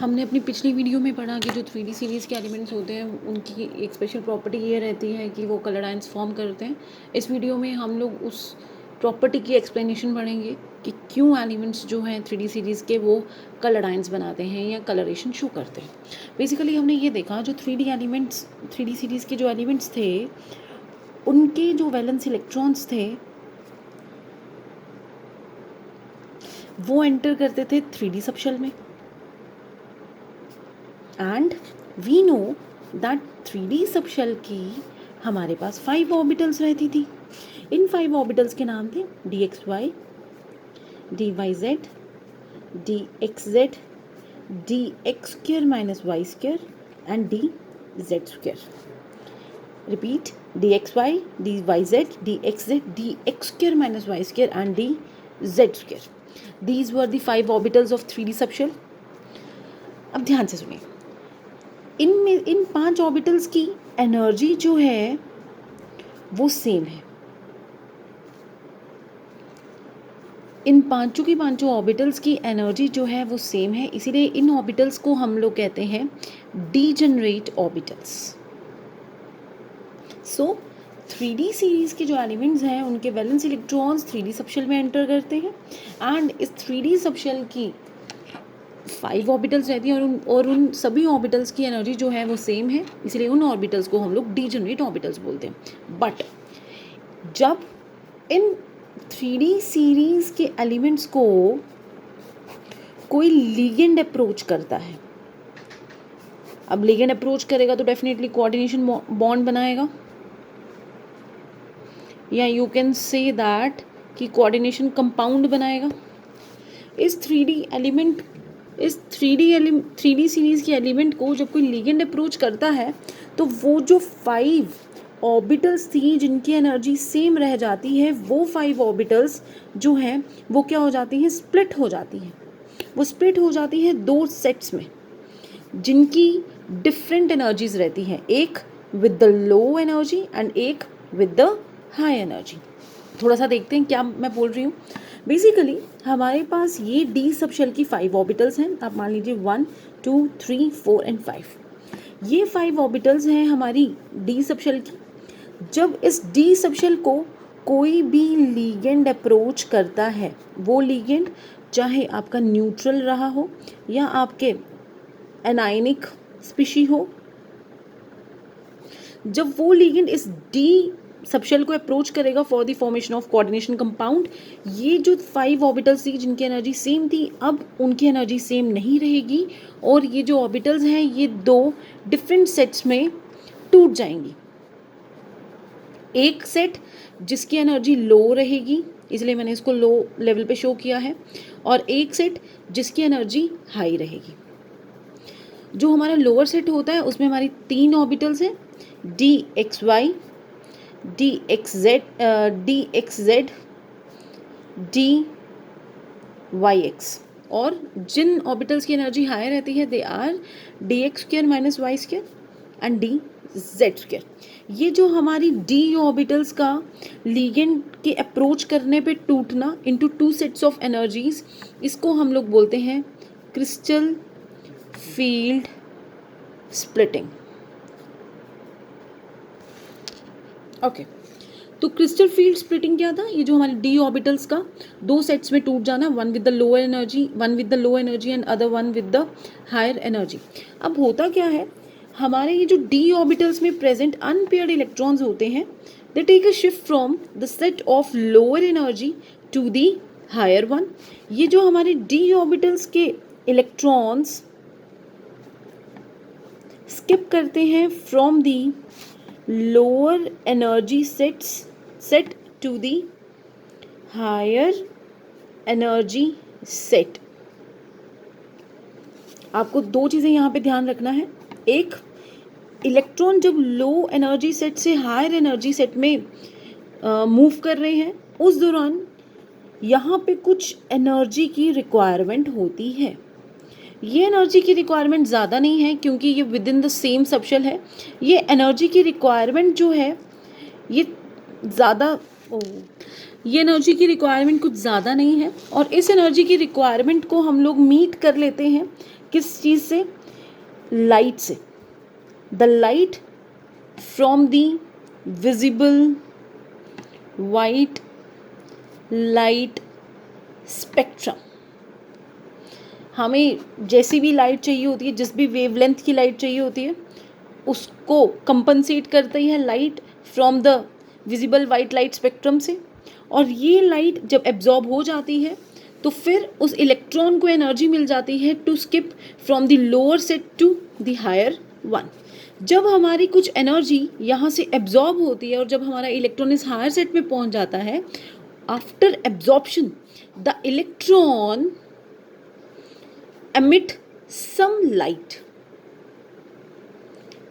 हमने अपनी पिछली वीडियो में पढ़ा कि जो 3D सीरीज़ के एलिमेंट्स होते हैं उनकी एक स्पेशल प्रॉपर्टी ये रहती है कि वो कलर आयंस फॉर्म करते हैं। इस वीडियो में हम लोग उस प्रॉपर्टी की एक्सप्लेनेशन पढ़ेंगे कि क्यों एलिमेंट्स जो हैं 3D सीरीज़ के वो कलर आयंस बनाते हैं या कलरेशन शो करते हैं। बेसिकली हमने ये देखा जो 3D सीरीज़ के जो एलिमेंट्स थे उनके जो वैलेंस इलेक्ट्रॉन्स थे वो एंटर करते थे 3D सबशेल में। And we know that 3D subshell की हमारे पास 5 ऑर्बिटल्स रहती थी। इन 5 ऑर्बिटल्स के नाम थे dxy, dyz, dxz, dx square minus y square and dz square. Repeat: dxy, dyz, dxz, dx square minus y square and dz square. These were the 5 orbitals of 3D subshell. अब ध्यान से सुनिए, इन 5 orbitals की energy जो है वो same है। इन पांचों की पांचों ऑर्बिटल्स की एनर्जी जो है वो सेम है, इसीलिए इन ऑर्बिटल्स को हम लोग कहते हैं डीजेनरेट ऑर्बिटल्स। सो 3D सीरीज के जो एलिमेंट्स हैं उनके वैलेंस इलेक्ट्रॉन्स 3D सबशेल में एंटर करते हैं एंड इस 3D सबशेल की 5 ऑर्बिटल्स रहती हैं और उन सभी ऑर्बिटल्स की एनर्जी जो है वो सेम है, इसलिए उन ऑर्बिटल्स को हम लोग डीजेनरेट ऑर्बिटल्स बोलते हैं। बट जब इन 3D सीरीज के एलिमेंट्स को कोई लिगेंड अप्रोच करता है, अब लिगेंड अप्रोच करेगा तो डेफिनेटली कोऑर्डिनेशन बॉन्ड बनाएगा, या यू कैन से दैट कि कोऑर्डिनेशन कंपाउंड बनाएगा। इस 3D सीरीज के एलिमेंट को जब कोई लिगेंड अप्रोच करता है तो वो जो 5 ऑर्बिटल्स थी जिनकी एनर्जी सेम रह जाती है, वो 5 ऑर्बिटल्स जो हैं वो क्या हो जाती हैं, स्प्लिट हो जाती हैं। वो स्प्लिट हो जाती है 2 सेट्स में जिनकी डिफरेंट एनर्जीज रहती हैं, एक with the low energy and एक विद द हाई एनर्जी। थोड़ा सा देखते हैं क्या मैं बोल रही हूँ। बेसिकली हमारे पास ये डी सबशेल की 5 ऑर्बिटल्स हैं। आप मान लीजिए 1, 2, 3, 4 एंड 5। ये 5 ऑर्बिटल्स हैं हमारी डी सबशेल की। जब इस डी सबशेल को कोई भी लिगेंड अप्रोच करता है, वो लिगेंड चाहे आपका न्यूट्रल रहा हो या आपके एनायनिक स्पीशी हो, जब वो लिगेंड इस डी सबशेल को अप्रोच करेगा for the formation of coordination compound, ये जो 5 ऑर्बिटल्स थी जिनकी एनर्जी सेम थी, अब उनकी एनर्जी सेम नहीं रहेगी और ये जो ऑर्बिटल्स हैं ये 2 डिफरेंट सेट्स में टूट जाएंगी। एक सेट जिसकी एनर्जी लो रहेगी, इसलिए मैंने इसको लो लेवल पे शो किया है, और एक सेट जिसकी एनर्जी हाई रहेगी। जो हमारा लोअर सेट होता है उसमें हमारी 3 ऑर्बिटल्स हैं, dxy, dxz, dyx, और जिन ऑर्बिटल्स की एनर्जी हाई रहती है they are dx square minus Y square and dz square. ये जो हमारी d ऑर्बिटल्स का लिगेंड के अप्रोच करने पे टूटना इनटू 2 सेट्स ऑफ एनर्जीज, इसको हम लोग बोलते हैं क्रिस्टल फील्ड स्प्लिटिंग। ओके, तो क्रिस्टल फील्ड स्प्लिटिंग क्या था? ये जो हमारे डी ऑर्बिटल्स का 2 सेट्स में टूट जाना, one with the low energy and other one with the higher energy. अब होता क्या है, हमारे ये जो डी ऑर्बिटल्स में प्रेजेंट अनपेयर्ड इलेक्ट्रॉन्स होते हैं, they take a shift from the set of lower energy to the higher one. ये जो हमारे डी ऑर्बिटल्स के इलेक्ट्रॉन्स स्किप करते हैं from the lower energy set to the higher energy set. आपको 2 चीज़ें यहाँ पे ध्यान रखना है। एक, इलेक्ट्रॉन जब लो एनर्जी सेट से हायर एनर्जी सेट में मूव कर रहे हैं, उस दौरान यहाँ पे कुछ एनर्जी की रिक्वायरमेंट होती है। ये एनर्जी की रिक्वायरमेंट ज़्यादा नहीं है क्योंकि ये with in the same subshell है। ये एनर्जी की रिक्वायरमेंट जो है ये एनर्जी की रिक्वायरमेंट कुछ ज़्यादा नहीं है, और इस एनर्जी की रिक्वायरमेंट को हम लोग मीट कर लेते हैं किस चीज़ से? लाइट से। The light from the visible white light spectrum. हमें जैसी भी लाइट चाहिए होती है, जिस भी वेवलेंथ की लाइट चाहिए होती है, उसको कंपनसेट करती है light from the visible white light spectrum से। और ये लाइट जब एब्जॉर्ब हो जाती है तो फिर उस इलेक्ट्रॉन को एनर्जी मिल जाती है to skip from the lower set to the higher one. जब हमारी कुछ एनर्जी यहाँ से एब्जॉर्ब होती है और जब हमारा इलेक्ट्रॉन इस हायर सेट में पहुँच जाता है, after absorption the electron emit some light।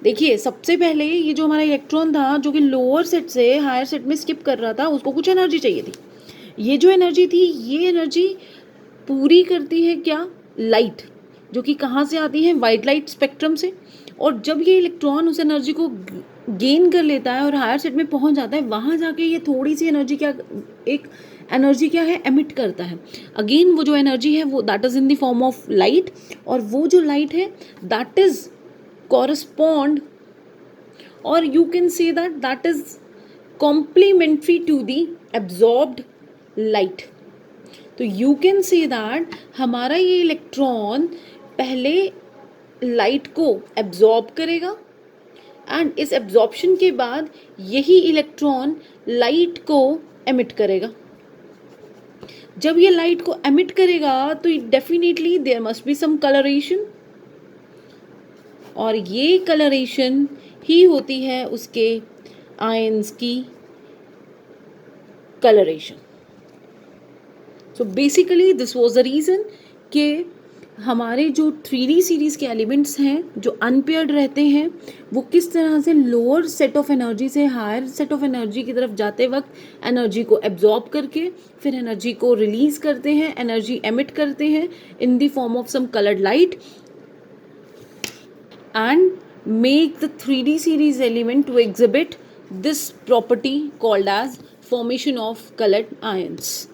देखिए, सबसे पहले ये जो हमारा इलेक्ट्रॉन था जो कि लोअर सेट से हायर सेट में स्किप कर रहा था, उसको कुछ एनर्जी चाहिए थी। ये जो एनर्जी थी, ये एनर्जी पूरी करती है क्या? लाइट, जो कि कहाँ से आती है? वाइट लाइट स्पेक्ट्रम से। और जब ये इलेक्ट्रॉन उस एनर्जी को गेन कर लेता है और हायर सेट में पहुंच जाता है, वहाँ जाके ये थोड़ी सी एनर्जी क्या है? एमिट करता है। अगेन वो जो एनर्जी है वो that is in the form of light, और वो जो लाइट है दैट इज कॉरस्पॉन्ड, और you can say that is complementary to the absorbed light. तो यू कैन से दैट हमारा ये इलेक्ट्रॉन पहले लाइट को एब्जॉर्ब करेगा, एंड इस एब्जॉर्प्शन के बाद यही इलेक्ट्रॉन लाइट को एमिट करेगा। जब ये लाइट को एमिट करेगा तो definitely there must be some colouration, और ये कलरेशन ही होती है उसके आयंस की colouration. So basically this was the reason कि हमारे जो 3D सीरीज़ के एलिमेंट्स हैं जो अनपेयर्ड रहते हैं, वो किस तरह से लोअर सेट ऑफ एनर्जी से हायर सेट ऑफ एनर्जी की तरफ जाते वक्त एनर्जी को एब्जॉर्ब करके फिर एनर्जी को रिलीज़ करते हैं, एनर्जी एमिट करते हैं in the form of some coloured light, and make the 3D series element to exhibit this property called as formation of colored ions.